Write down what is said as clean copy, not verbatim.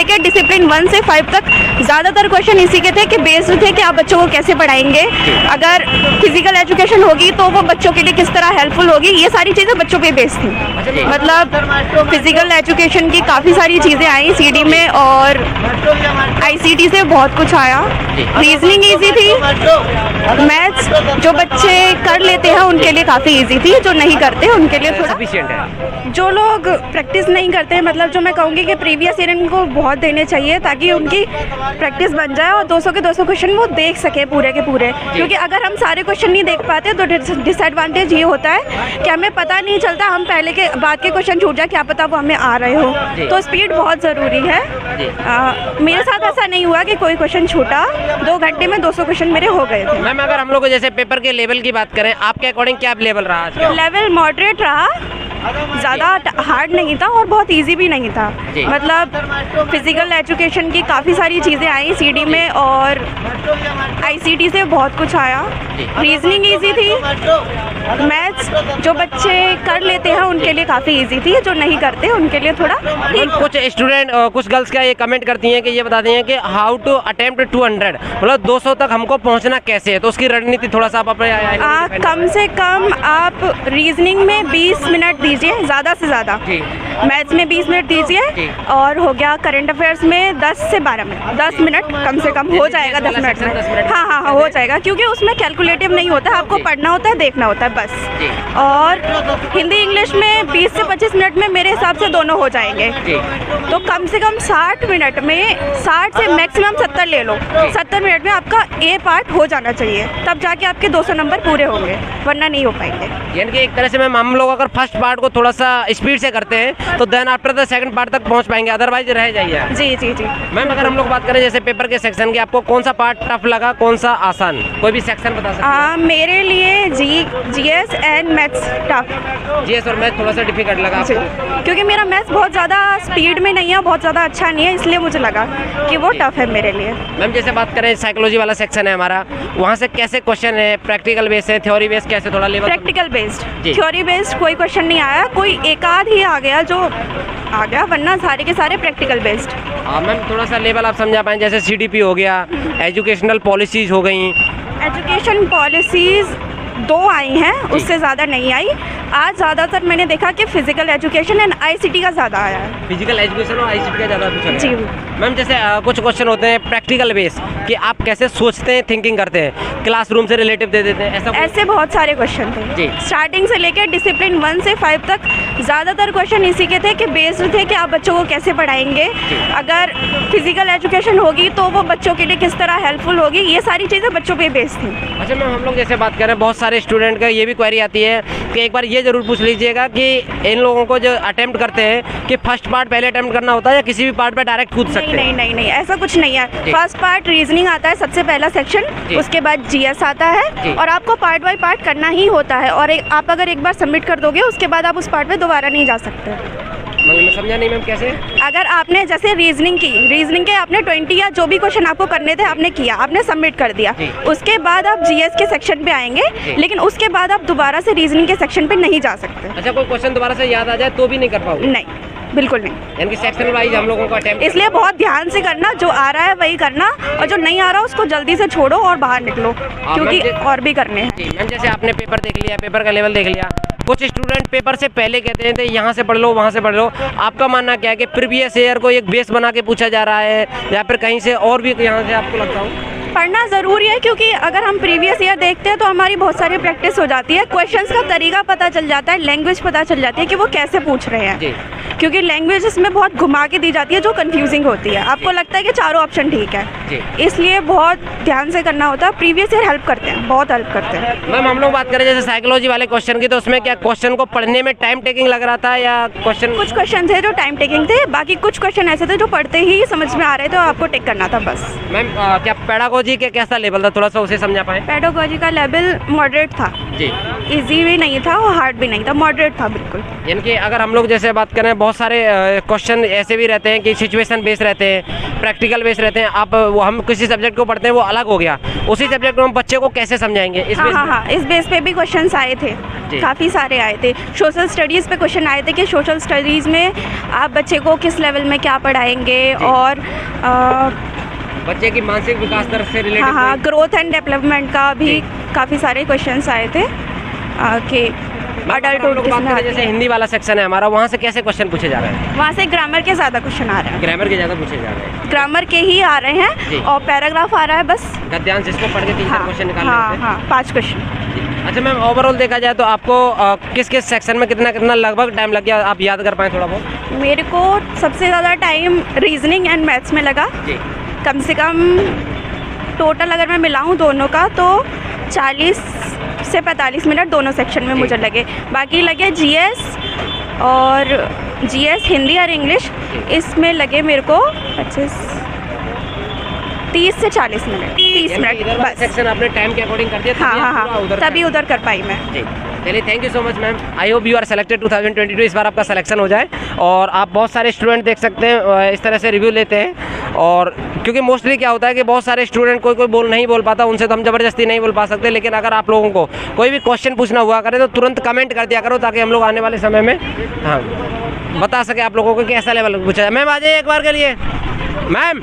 लेकर डिसिप्लिन 1 से 5 तक ज़्यादातर क्वेश्चन इसी के थे कि बेस्ड थे कि आप बच्चों को कैसे पढ़ाएंगे, अगर फिजिकल एजुकेशन होगी तो वो बच्चों के लिए किस तरह हेल्पफुल होगी, ये सारी चीज़ें बच्चों पे बेस्ड थी। मतलब फिजिकल एजुकेशन की काफ़ी सारी चीज़ें आई सीडी में और आईसीटी से बहुत कुछ आया। रीजनिंग ईजी थी, मैथ्स जो बच्चे कर लेते हैं उनके लिए काफ़ी ईजी थी, जो नहीं करते उनके लिए थोड़ा सफिशिएंट है। जो लोग प्रैक्टिस नहीं करते हैं, मतलब जो मैं कहूँगी कि प्रीवियस ईयर इनको बहुत देने चाहिए ताकि उनकी प्रैक्टिस बन जाए और 200 के 200 क्वेश्चन वो देख सके पूरे के पूरे। क्योंकि अगर हम सारे क्वेश्चन नहीं देख पाते तो डिसएडवांटेज ये होता है कि हमें पता नहीं चलता, हम पहले के बाद के क्वेश्चन छूट जाए, क्या पता वो हमें आ रहे हो। तो स्पीड बहुत ज़रूरी है। मेरे साथ ऐसा नहीं हुआ कि कोई क्वेश्चन छूटा, 2 घंटे में 200 क्वेश्चन मेरे हो गए थे। मैम अगर हम लोग जैसे पेपर के लेवल की बात करें, आपके अकॉर्डिंग क्या लेवल रहा आज का? लेवल मॉडरेट रहा, ज़्यादा हार्ड नहीं था और बहुत इजी भी नहीं था। मतलब फिजिकल एजुकेशन की काफ़ी सारी चीज़ें आई सीडी में और आईसीटी से बहुत कुछ आया। रीजनिंग इजी थी, मैथ्स जो बच्चे कर लेते हैं उनके लिए काफ़ी इजी थी, जो नहीं करते उनके लिए थोड़ा ठीक। कुछ स्टूडेंट कुछ गर्ल्स क्या ये कमेंट करती हैं कि ये बताती हैं कि हाउ टू अटेम्प्ट 200, मतलब 200 तक हमको पहुंचना कैसे है, तो उसकी रणनीति थोड़ा सा आप अपने कम से कम आप रीजनिंग में 20 मिनट दीजिए, ज़्यादा से ज़्यादा। मैथ्स में 20 मिनट दीजिए और हो गया करंट अफेयर्स में 10 से 12 मिनट, 10 मिनट कम से कम हो जाएगा 10 मिनट में। हाँ हो जाएगा, क्योंकि उसमें कैलकुलेटिव नहीं होता, आपको पढ़ना होता है, देखना होता है बस। और हिंदी इंग्लिश में 20 से 25 मिनट में मेरे हिसाब से दोनों हो जाएंगे। तो कम से कम 60 मिनट में, 60 से मैक्सिमम 70 ले लो, 70 मिनट में आपका ए पार्ट हो जाना चाहिए, तब जाके आपके 200 नंबर पूरे होंगे, वरना नहीं हो पाएंगे। यानी कि एक तरह से मैम हम लोग अगर फर्स्ट पार्ट को थोड़ा सा स्पीड से करते हैं तो then after the second part तक पहुंच पाएंगे, अदरवाइज रह जाइए। जी। मैम अगर हम लोग बात करें जैसे पेपर के सेक्शन की, आपको कौन सा पार्ट टफ लगा, कौन सा आसान, कोई भी सेक्शन बता सकते हैं? मेरे लिए GS and maths tough. GS और मैथ थोड़ा सा डिफिकल्ट लगा आपको? क्योंकि मेरा मैथ्स बहुत ज़्यादा स्पीड में नहीं है, बहुत ज़्यादा अच्छा नहीं है, इसलिए मुझे लगा कि वो टफ है मेरे लिए। मैम जैसे बात करें साइकोलॉजी वाला सेक्शन है हमारा, वहाँ से कैसे क्वेश्चन है, प्रैक्टिकल बेस्ड है, थ्योरी बेस्ड, कैसे थोड़ा level? Practical based, theory based कोई क्वेश्चन नहीं आया, कोई एक आध ही आ गया जो आ गया, वरना सारे के सारे प्रैक्टिकल बेस्ड। मैम थोड़ा सा लेवल आप समझा पाएँ, जैसे सीडीपी हो गया, एजुकेशनल पॉलिसीज हो गई। एजुकेशन पॉलिसीज़ 2 आई हैं, उससे ज़्यादा नहीं आई। आज ज़्यादातर मैंने देखा कि फिजिकल एजुकेशन एंड आईसीटी का ज़्यादा आया है। फिजिकल एजुकेशन और आईसीटी का ज़्यादा पूछा जी। मैम जैसे कुछ क्वेश्चन होते हैं प्रैक्टिकल बेस कि आप कैसे सोचते हैं, थिंकिंग करते हैं, क्लासरूम से रिलेटिव दे देते हैं, ऐसे बहुत सारे क्वेश्चन थे जी। स्टार्टिंग से लेकर डिसिप्लिन 1 से 5 तक ज़्यादातर क्वेश्चन इसी के थे कि बेस्ड थे कि आप बच्चों को कैसे पढ़ाएंगे, अगर फिजिकल एजुकेशन होगी तो वो बच्चों के लिए किस तरह हेल्पफुल होगी, ये सारी चीज़ें बच्चों पे बेस्ड थी। अच्छा मैम हम लोग जैसे बात करें, बहुत सारे स्टूडेंट का ये भी क्वेरी आती है कि एक बार ये जरूर पूछ लीजिएगा कि इन लोगों को जो अटेम्प्ट करते हैं कि फर्स्ट पार्ट पहले अटेम्प्ट करना होता है या किसी भी पार्ट पे डायरेक्ट कूद सकते हैं? नहीं, ऐसा कुछ नहीं है। फर्स्ट पार्ट रीजनिंग आता है सबसे पहला सेक्शन, उसके बाद जीएस आता है और आपको पार्ट बाय पार्ट करना ही होता है, और आप अगर एक बार सबमिट कर दोगे उसके बाद आप उस पार्ट में दोबारा नहीं जा सकते। मैं समझा नहीं मैम कैसे? अगर आपने जैसे रीजनिंग के आपने 20 या जो भी क्वेश्चन आपको करने थे आपने किया, आपने सबमिट कर दिया, उसके बाद आप जीएस के सेक्शन पे आएंगे, लेकिन उसके बाद आप दोबारा से रीजनिंग के सेक्शन पे नहीं जा सकते। अच्छा कोई क्वेश्चन दोबारा से याद आ जाए तो भी नहीं कर पाओगे? नहीं, बिल्कुल नहीं। यानी कि सेक्शन वाइज हम लोगों को अटेम्प्ट, इसलिए बहुत ध्यान से करना, जो आ रहा है वही करना और जो नहीं आ रहा उसको जल्दी से छोड़ो और बाहर निकलो, क्योंकि और भी करने हैं। मैम जैसे आपने पेपर देख लिया, पेपर का लेवल देख लिया, कुछ स्टूडेंट पेपर से पहले कहते हैं यहाँ से पढ़ लो, वहाँ से पढ़ लो, आपका मानना क्या है कि प्रीवियस ईयर को एक बेस बना के पूछा जा रहा है या फिर कहीं से और भी यहाँ से आपको लगता हो? पढ़ना ज़रूरी है, क्योंकि अगर हम प्रीवियस ईयर देखते हैं तो हमारी बहुत सारी प्रैक्टिस हो जाती है, क्वेश्चंस का तरीका पता चल जाता है, लैंग्वेज पता चल जाती है कि वो कैसे पूछ रहे हैं, क्योंकि लैंग्वेज इसमें बहुत घुमा के दी जाती है जो कंफ्यूजिंग होती है, आपको लगता है कि चारों ऑप्शन ठीक है, इसलिए बहुत ध्यान से करना होता है। प्रीवियस ईयर हेल्प करते हैं, बहुत हेल्प करते हैं। मैम हम लोग बात करें जैसे साइकोलॉजी वाले क्वेश्चन की, तो उसमें क्या क्वेश्चन को पढ़ने में टाइम टेकिंग लग रहा था या क्वेश्चन? कुछ क्वेश्चन थे जो टाइम टेकिंग थे, बाकी कुछ क्वेश्चन ऐसे थे जो पढ़ते ही समझ में आ रहे थे और आपको टिक करना था बस। मैम क्या पेडागोजी के कैसा लेवल था, थोड़ा सा उसे समझा पाए? पेडागोजी का लेवल मॉडरेट था। जी। इजी भी नहीं था और हार्ड भी नहीं था, मॉडरेट था बिल्कुल। यानी कि अगर हम लोग जैसे बात करें, बहुत सारे क्वेश्चन ऐसे भी रहते हैं कि सिचुएशन बेस्ड रहते हैं, प्रैक्टिकल बेस्ड रहते हैं। आप वो हम किसी सब्जेक्ट को पढ़ते हैं वो अलग हो गया, उसी सब्जेक्ट को हम बच्चे को कैसे समझाएंगे? इस हाँ, इस बेस पे भी क्वेश्चंस आए थे, काफ़ी सारे आए थे। सोशल स्टडीज़ पे क्वेश्चन आए थे कि सोशल स्टडीज़ में आप बच्चे को किस लेवल में क्या पढ़ाएंगे, और बच्चे की मानसिक विकास दर से रिलेटेड। हाँ, ग्रोथ एंड डेवलपमेंट का भी काफ़ी सारे क्वेश्चंस आए थे कि अडल्टहुड किसमें। जैसे हिंदी वाला सेक्शन है हमारा, वहाँ से कैसे क्वेश्चन पूछे जा रहे हैं? वहाँ से ग्रामर के ज़्यादा क्वेश्चन आ रहे हैं। ग्रामर के ज़्यादा पूछे जा रहे हैं, ग्रामर के ही आ रहे हैं, और पैराग्राफ आ रहा है बस। गद्यांश इसको पढ़ के 3-4 क्वेश्चन निकालने होते हैं। हाँ, 5 क्वेश्चन। अच्छा मैम, ओवरऑल देखा जाए तो आपको किस किस सेक्शन में कितना लगभग टाइम लग गया, आप याद कर पाएँ थोड़ा बहुत? मेरे को सबसे ज़्यादा टाइम रीजनिंग एंड मैथ्स में लगा। कम से कम टोटल अगर मैं मिलाऊँ दोनों का तो 40 से 45 मिनट दोनों सेक्शन में मुझे लगे। बाकी लगे जीएस हिंदी और इंग्लिश, इसमें लगे मेरे को 30 से 40 मिनट, 30 मिनट बस। सेक्शन आपने टाइम के अकॉर्डिंग कर दिया? हाँ, तभी उधर कर पाई मैं। चलिए, thank you so much ma'am. I hope you are selected 2022। इस बार आपका सिलेक्शन हो जाए, और आप बहुत सारे स्टूडेंट देख सकते हैं इस तरह से रिव्यू लेते हैं। और क्योंकि मोस्टली क्या होता है कि बहुत सारे स्टूडेंट कोई नहीं बोल पाता, उनसे तो हम ज़बरदस्ती नहीं बोल पा सकते। लेकिन अगर आप लोगों को कोई भी क्वेश्चन पूछना हुआ करे तो तुरंत कमेंट कर दिया करो, ताकि हम लोग आने वाले समय में बता सके आप लोगों को कि ऐसा लेवल पूछा जाए। मैम आ जाइए एक बार के लिए। मैम